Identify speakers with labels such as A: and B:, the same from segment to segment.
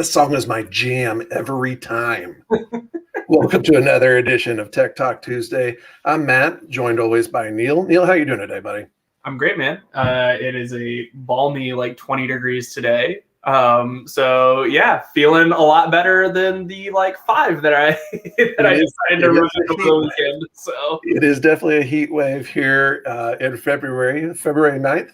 A: This song is my jam every time. Welcome to another edition of Tech Talk Tuesday. I'm Matt, joined always by Neil. Neil, how you doing today, buddy?
B: I'm great, man. It is a balmy 20 degrees today. So yeah, feeling a lot better than the 5 that I decided to run over the weekend. So
A: it is definitely a heat wave here in February 9th.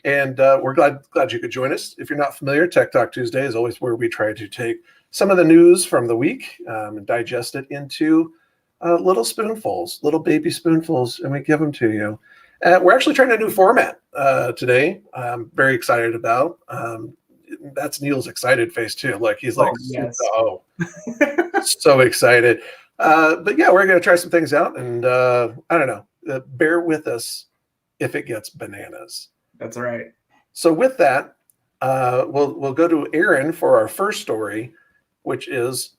A: And we're glad you could join us. If you're not familiar, Tech Talk Tuesday is always where we try to take some of the news from the week and digest it into little spoonfuls, little baby spoonfuls, and we give them to you. We're actually trying a new format today. I'm very excited about. That's Neil's excited face too. He's like,
B: yes.
A: So excited. But yeah, we're going to try some things out, and I don't know. Bear with us if it gets bananas.
B: That's right.
A: So with that, we'll go to Aaron for our first story, which is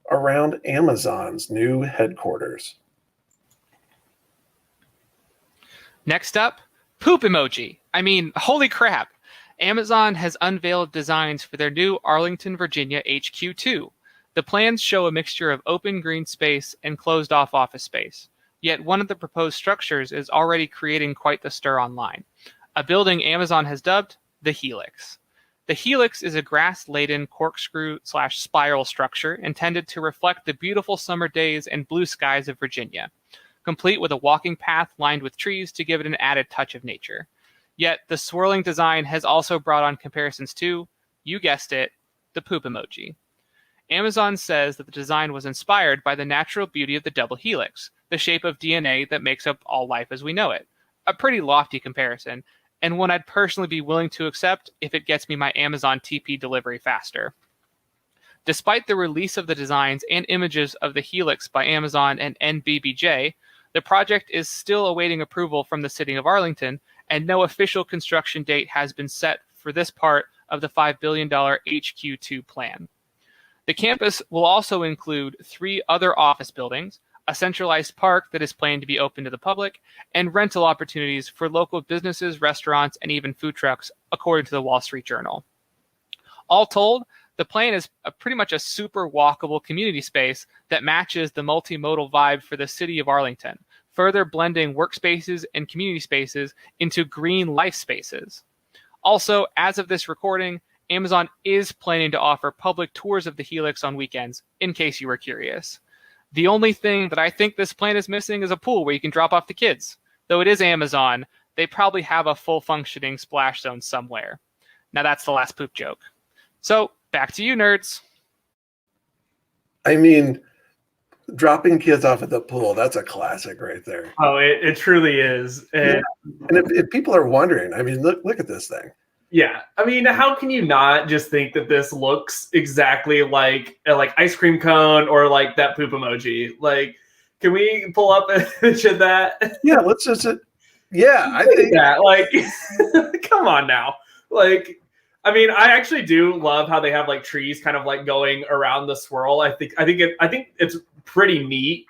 A: around Amazon's new headquarters.
C: Next up, poop emoji. I mean, holy crap. Amazon has unveiled designs for their new Arlington, Virginia HQ2. The plans show a mixture of open green space and closed-off office space. Yet one of the proposed structures is already creating quite the stir online. A building Amazon has dubbed the Helix. The Helix is a grass-laden corkscrew/spiral structure intended to reflect the beautiful summer days and blue skies of Virginia, complete with a walking path lined with trees to give it an added touch of nature. Yet the swirling design has also brought on comparisons to, you guessed it, the poop emoji. Amazon says that the design was inspired by the natural beauty of the double helix, the shape of DNA that makes up all life as we know it. A pretty lofty comparison, and one I'd personally be willing to accept if it gets me my Amazon TP delivery faster. Despite the release of the designs and images of the Helix by Amazon and NBBJ, the project is still awaiting approval from the city of Arlington, and no official construction date has been set for this part of the $5 billion HQ2 plan. The campus will also include 3 other office buildings, a centralized park that is planned to be open to the public, and rental opportunities for local businesses, restaurants, and even food trucks, according to the Wall Street Journal. All told, the plan is pretty much a super walkable community space that matches the multimodal vibe for the city of Arlington, further blending workspaces and community spaces into green life spaces. Also, as of this recording, Amazon is planning to offer public tours of the Helix on weekends, in case you were curious. The only thing that I think this plan is missing is a pool where you can drop off the kids. Though it is Amazon, they probably have a full functioning splash zone somewhere. Now that's the last poop joke. So, back to you, nerds.
A: I mean, dropping kids off at the pool, that's a classic right there.
B: Oh, it truly is.
A: And if people are wondering, I mean, look at this thing.
B: Yeah, I mean, how can you not just think that this looks exactly like ice cream cone or that poop emoji? Can we pull up an image of that?
A: Yeah, let's just. Yeah, I think
B: that. Come on now. I mean, I actually do love how they have trees kind of going around the swirl. I think it's pretty neat.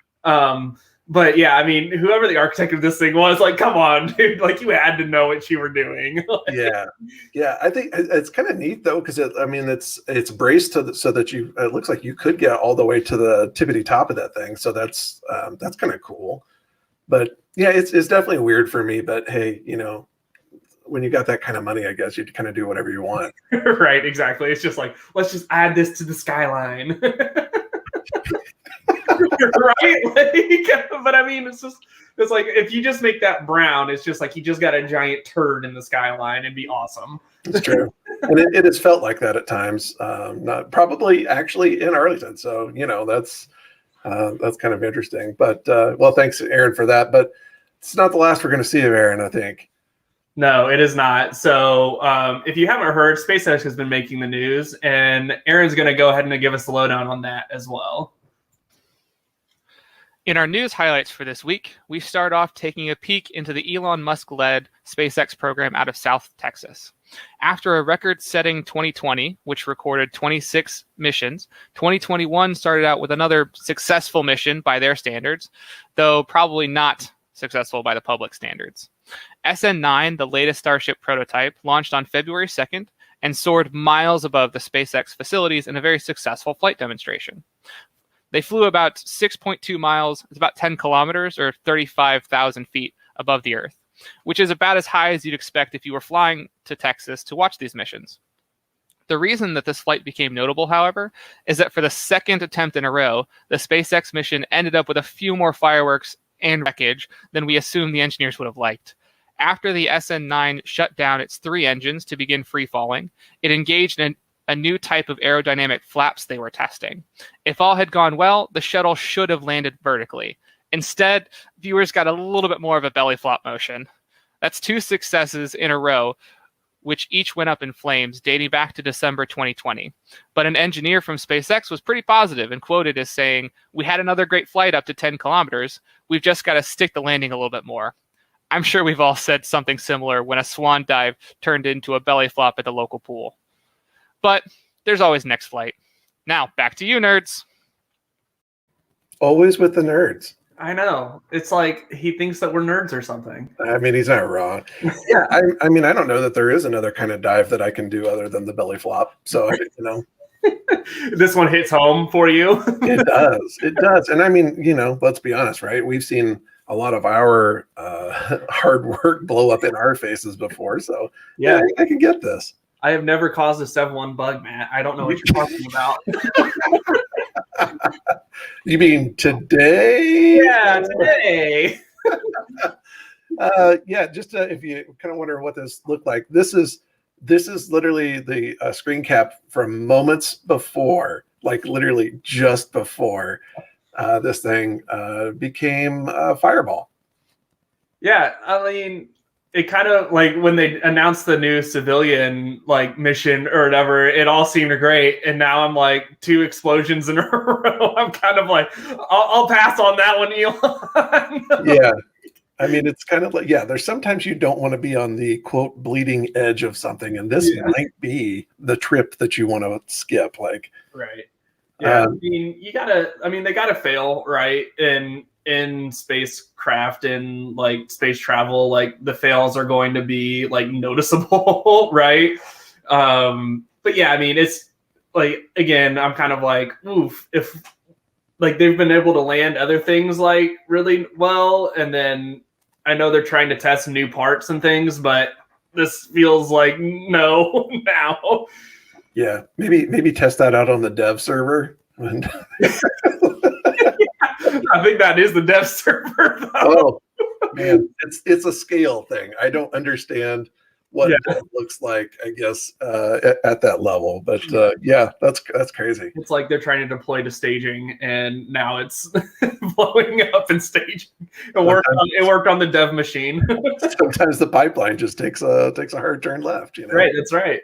B: But yeah, I mean, whoever the architect of this thing was, come on, dude, you had to know what you were doing.
A: Yeah. I think it's kind of neat though, because it's braced so that it looks like you could get all the way to the tippity top of that thing. So that's kind of cool. But yeah, it's definitely weird for me. But hey, when you got that kind of money, I guess you kind of do whatever you want.
B: Right, exactly. It's just let's just add this to the skyline. Right? But I mean, it's if you just make that brown, it's just you just got a giant turd in the skyline and be awesome.
A: It's true. And it has felt like that at times. Not probably actually in Arlington. So, that's kind of interesting. But well, thanks, Aaron, for that. But it's not the last we're going to see of Aaron, I think.
B: No, it is not. So if you haven't heard, SpaceX has been making the news, and Aaron's going to go ahead and give us the lowdown on that as well.
C: In our news highlights for this week, we start off taking a peek into the Elon Musk-led SpaceX program out of South Texas. After a record-setting 2020, which recorded 26 missions, 2021 started out with another successful mission by their standards, though probably not successful by the public standards. SN9, the latest Starship prototype, launched on February 2nd and soared miles above the SpaceX facilities in a very successful flight demonstration. They flew about 6.2 miles, it's about 10 kilometers or 35,000 feet above the Earth, which is about as high as you'd expect if you were flying to Texas to watch these missions. The reason that this flight became notable, however, is that for the second attempt in a row, the SpaceX mission ended up with a few more fireworks and wreckage than we assumed the engineers would have liked. After the SN9 shut down its 3 engines to begin free falling, it engaged in a new type of aerodynamic flaps they were testing. If all had gone well, the shuttle should have landed vertically. Instead, viewers got a little bit more of a belly flop motion. That's 2 successes in a row, which each went up in flames, dating back to December 2020. But an engineer from SpaceX was pretty positive and quoted as saying, "We had another great flight up to 10 kilometers. We've just got to stick the landing a little bit more." I'm sure we've all said something similar when a swan dive turned into a belly flop at the local pool. But there's always next flight. Now, back to you, nerds.
A: Always with the nerds.
B: I know. It's like he thinks that we're nerds or something.
A: I mean, he's not wrong. Yeah, I mean, I don't know that there is another kind of dive that I can do other than the belly flop. So, you know.
B: This one hits home for you.
A: It does. It does. And I mean, you know, let's be honest, right? We've seen a lot of our hard work blow up in our faces before. So, yeah, I can get this.
B: I have never caused a 7-1 bug, Matt. I don't know what you're talking about.
A: You mean today?
B: Yeah, today.
A: Yeah, just if you kind of wonder what this looked like, this is literally the screen cap from moments before, like literally just before this thing became Fireball.
B: Yeah, I mean, it kind of like when they announced the new civilian like mission or whatever, it all seemed great. And now I'm like 2 explosions in a row. I'm kind of like, I'll pass on that one, Elon.
A: Yeah. I mean, it's kind of like, yeah, there's sometimes you don't want to be on the quote bleeding edge of something. And this might be the trip that you want to skip. Like,
B: right. Yeah. I mean, they gotta fail, right? In spacecraft and like space travel, like the fails are going to be like noticeable, right? But yeah, I mean, it's like, again, I'm kind of like, oof, if like they've been able to land other things like really well, and then I know they're trying to test new parts and things, but this feels like no now.
A: Yeah, maybe test that out on the dev server.
B: I think that is the dev server,
A: though. Oh man, it's a scale thing. I don't understand what it looks like, I guess, at that level. But yeah, that's crazy.
B: It's like they're trying to deploy to staging, and now it's blowing up in staging. It worked on the dev machine.
A: Sometimes the pipeline just takes a hard turn left. You know,
B: right? That's right.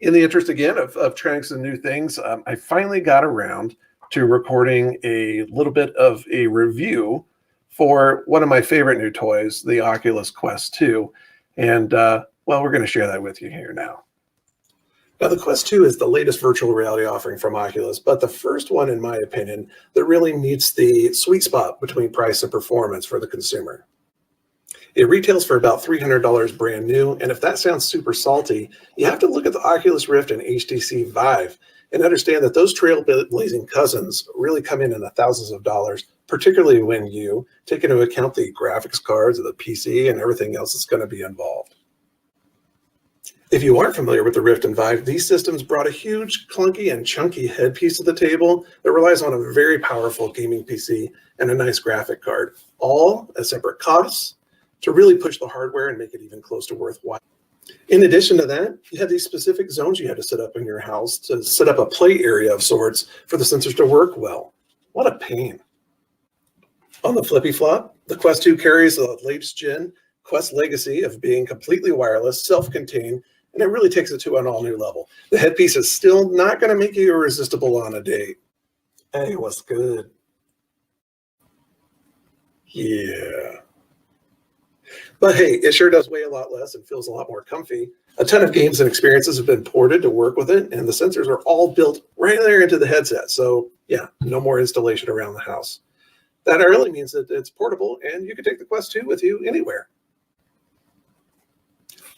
A: In the interest again of trying some new things, I finally got around to recording a little bit of a review for one of my favorite new toys, the Oculus Quest 2. And well, we're going to share that with you here now. Now, the Quest 2 is the latest virtual reality offering from Oculus, but the first one, in my opinion, that really meets the sweet spot between price and performance for the consumer. It retails for about $300 brand new, and if that sounds super salty, you have to look at the Oculus Rift and HTC Vive and understand that those trailblazing cousins really come in the thousands of dollars, particularly when you take into account the graphics cards of the PC and everything else that's going to be involved. If you aren't familiar with the Rift and Vive, these systems brought a huge, clunky, and chunky headpiece to the table that relies on a very powerful gaming PC and a nice graphic card, all at separate costs, to really push the hardware and make it even close to worthwhile. In addition to that, you have these specific zones you had to set up in your house to set up a play area of sorts for the sensors to work well. What a pain. On the flippy flop, the Quest 2 carries the latest gen Quest legacy of being completely wireless, self-contained, and it really takes it to an all-new level. The headpiece is still not going to make you irresistible on a date. Hey, what's good? Yeah. But hey, it sure does weigh a lot less and feels a lot more comfy. A ton of games and experiences have been ported to work with it, and the sensors are all built right there into the headset. So yeah, no more installation around the house. That really means that it's portable, and you can take the Quest 2 with you anywhere.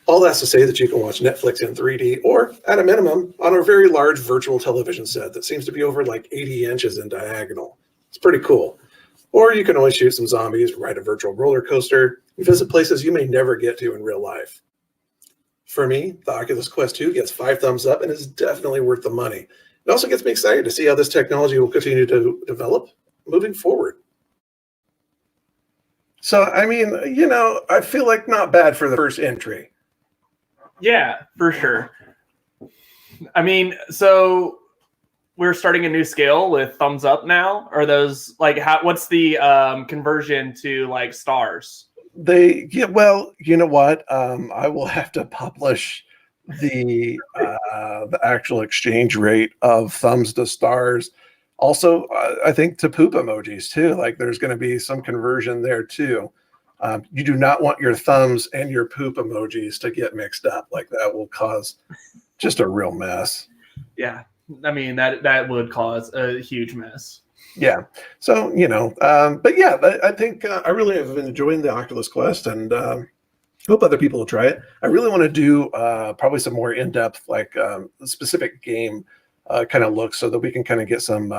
A: All that's to say that you can watch Netflix in 3D or, at a minimum, on a very large virtual television set that seems to be over like 80 inches in diagonal. It's pretty cool. Or you can always shoot some zombies, ride a virtual roller coaster, and visit places you may never get to in real life. For me, the Oculus Quest 2 gets 5 thumbs up and is definitely worth the money. It also gets me excited to see how this technology will continue to develop moving forward. So, I mean, I feel like not bad for the first entry.
B: Yeah, for sure. I mean, so we're starting a new scale with thumbs up now. Are those like what's the conversion to like stars?
A: Well, you know what? I will have to publish the actual exchange rate of thumbs to stars. Also, I think to poop emojis too. Like there's going to be some conversion there too. You do not want your thumbs and your poop emojis to get mixed up. Like that will cause just a real mess.
B: Yeah. I mean, that would cause a huge mess.
A: Yeah. So, but yeah, I think I really have been enjoying the Oculus Quest and hope other people will try it. I really want to do probably some more in-depth, like specific game kind of looks so that we can kind of get some,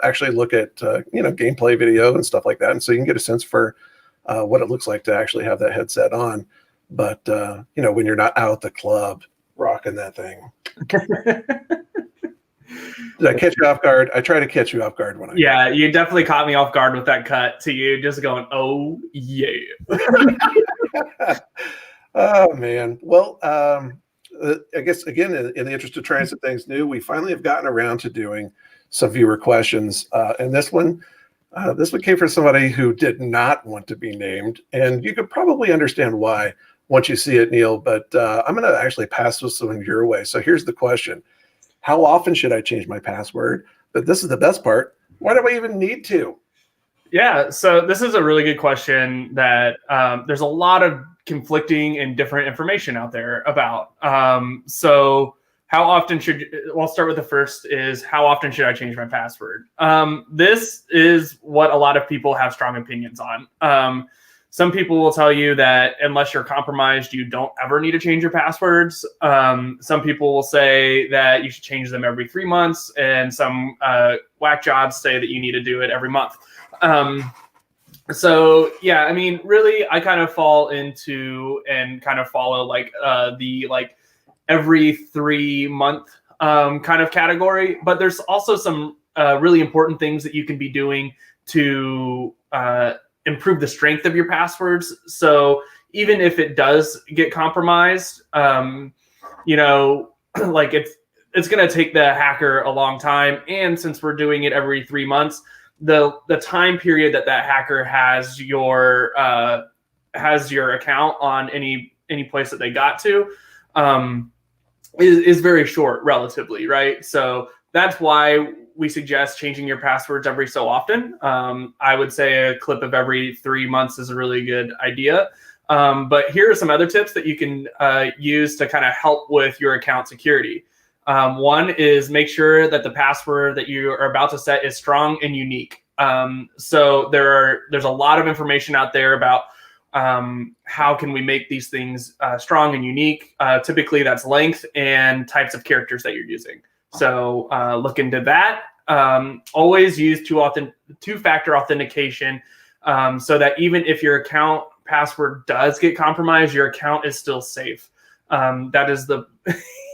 A: actually look at, gameplay video and stuff like that. And so you can get a sense for what it looks like to actually have that headset on. But, when you're not out at the club rocking that thing. Did I catch you off guard? I try to catch you off guard when I.
B: Yeah, you definitely caught me off guard with that cut to you, just going, "Oh yeah."
A: Oh man. Well, I guess again, in the interest of trying some things new, we finally have gotten around to doing some viewer questions, and this one came from somebody who did not want to be named, and you could probably understand why once you see it, Neil. But I'm going to actually pass this one your way. So here's the question. How often should I change my password? But this is the best part. Why do I even need to?
B: Yeah, so this is a really good question that there's a lot of conflicting and different information out there about. So how often I'll start with the first is how often should I change my password? This is what a lot of people have strong opinions on. Some people will tell you that unless you're compromised, you don't ever need to change your passwords. Some people will say that you should change them every 3 months, and some whack jobs say that you need to do it every month. So yeah, I mean, really, I kind of fall into and kind of follow like the like every 3 month kind of category. But there's also some really important things that you can be doing to improve the strength of your passwords. So even if it does get compromised, like it's going to take the hacker a long time. And since we're doing it every 3 months, the time period that hacker has your account on any place that they got to is very short relatively, right? So that's why we suggest changing your passwords every so often. I would say a clip of every 3 months is a really good idea. But here are some other tips that you can use to kind of help with your account security. One is make sure that the password that you are about to set is strong and unique. So there's a lot of information out there about how can we make these things strong and unique. Typically that's length and types of characters that you're using. So look into that. Always use two-factor authentication so that even if your account password does get compromised, your account is still safe. That is the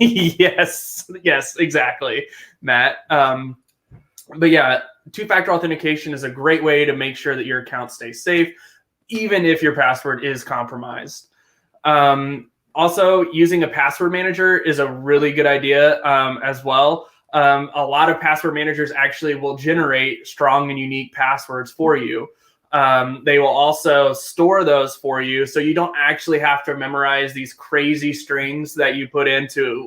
B: yes, exactly, Matt. But yeah, two-factor authentication is a great way to make sure that your account stays safe, even if your password is compromised. Also, using a password manager is a really good idea as well. A lot of password managers actually will generate strong and unique passwords for you. They will also store those for you, so you don't actually have to memorize these crazy strings that you put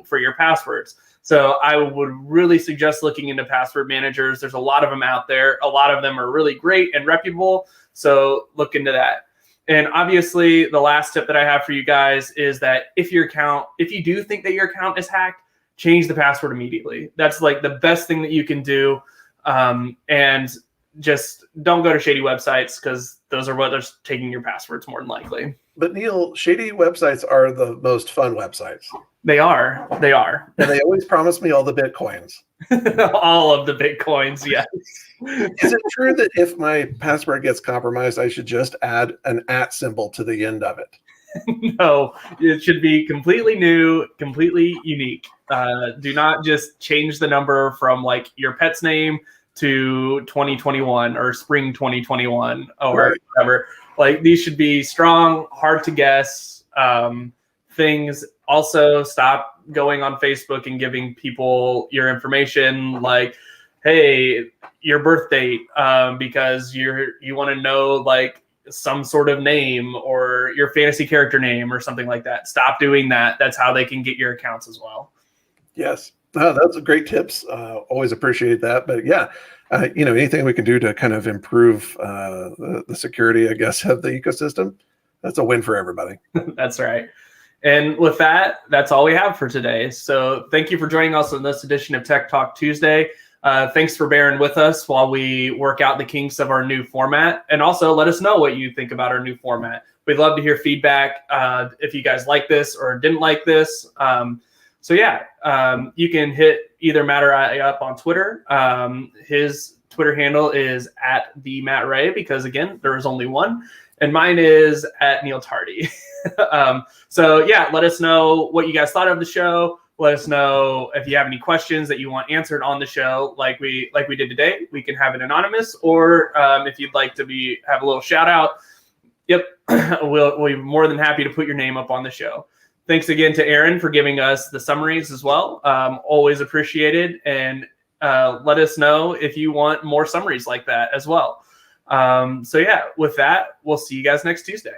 B: for your passwords. So I would really suggest looking into password managers. There's a lot of them out there. A lot of them are really great and reputable, so look into that. And obviously, the last tip that I have for you guys is that if you do think that your account is hacked, change the password immediately. That's like the best thing that you can do. And just don't go to shady websites because those are what are taking your passwords more than likely.
A: But Neil, shady websites are the most fun websites.
B: They are.
A: And they always promise me all the Bitcoins.
B: All of the Bitcoins, yes.
A: Is it true that if my password gets compromised, I should just add an @ symbol to the end of it?
B: No, it should be completely new, completely unique. Do not just change the number from like your pet's name to 2021 or spring 2021 or
A: Right.
B: whatever. Like these should be strong, hard to guess things. Also, stop going on Facebook and giving people your information like, hey, your birth date, because you want to know like some sort of name or your fantasy character name or something like that. Stop doing that. That's how they can get your accounts as well.
A: Yes. That's a great tips. Always appreciate that. But yeah, anything we can do to kind of improve the security, I guess, of the ecosystem, that's a win for everybody.
B: That's right. And with that, that's all we have for today. So thank you for joining us on this edition of Tech Talk Tuesday. Thanks for bearing with us while we work out the kinks of our new format. And also let us know what you think about our new format. We'd love to hear feedback if you guys like this or didn't like this. So yeah, you can hit either Matt or I up on Twitter. His Twitter handle is @TheMattRay because again, there is only one. And mine is @NeilTardy. So yeah, let us know what you guys thought of the show. Let us know if you have any questions that you want answered on the show, like we did today. We can have it anonymous, or if you'd like to have a little shout out. Yep, we'll be more than happy to put your name up on the show. Thanks again to Aaron for giving us the summaries as well. Always appreciated, and let us know if you want more summaries like that as well. So yeah, with that, we'll see you guys next Tuesday.